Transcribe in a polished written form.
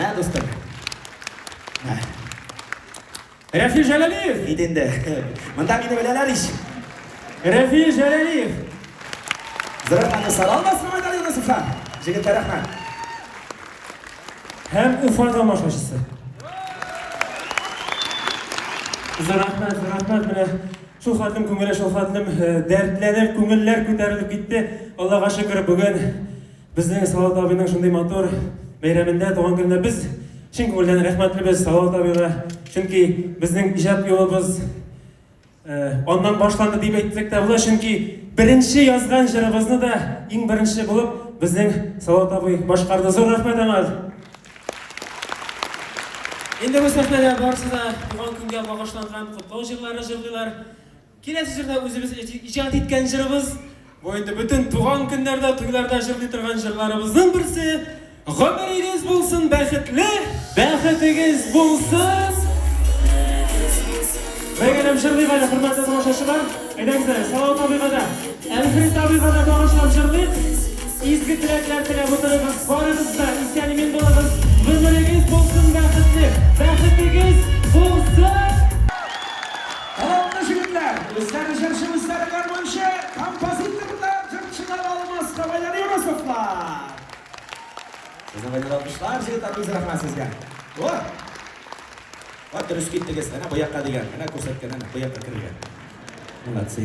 ما dostum. Rafi Jalaliyev. Gidinde. Manda meni bilalarish. Rafi Jalaliyev. Ziraatni salolmasmi Madaliyona Sufan? Jigitlar rahmat. Hem Ufa tomoshabchisi. Rahmat mana shu xatlim ko'ngilga shu xatlim dardlanib, ko'ngillar ko'tarilib ketdi. Allohga shukr, bugun bizning Salovat abining shunday motor bayramida tug'ilgan kunida biz chin ko'ngildan rahmatlimiz Salovat abiga. Chunki bizning ijod yo'limiz ondan boshlandi deb aytsak da bo'lar, chunki birinchi yozgan shirimizni da eng birinchi bo'lib bizning Salovat abi boshqardi. Zo'r rahmat amal. Endi bu sahnada borsida tug'ilgan kunga bag'ishlangan qutlov jilari jildilar. Kelasi yilda o'zimiz ijod etgan jirimiz bu endi butun tug'ilgan kunlarda, to'ylarda jildi turgan jirlarimizning birisi. G'umringiz bo'lsin, baxitingiz bo'lsin. Begenem jildi va hurmatli tomoshabinlar, aytangizlar, Salovat abiga, Alfred abiga bag'ishlab jildi. Ezgi tilaklar tilab o'tiramiz. Boringizda isyaning bo'lamiz. G'umringiz bo'lsin, baxitingiz bo'lsin. Salomlar yigitlar. O'zlari jirishimizlar garmonchi, kompozitorlar, jirchilar olmos, Madaliyona Sufan. Bizning bayroqlar yigitlar, o'z rahmat sizga. Voy. Va durust ketdingiz, ana bu yoqqa degan, ana ko'rsatgan, ana bu yoqqa kirgan. Молодцы.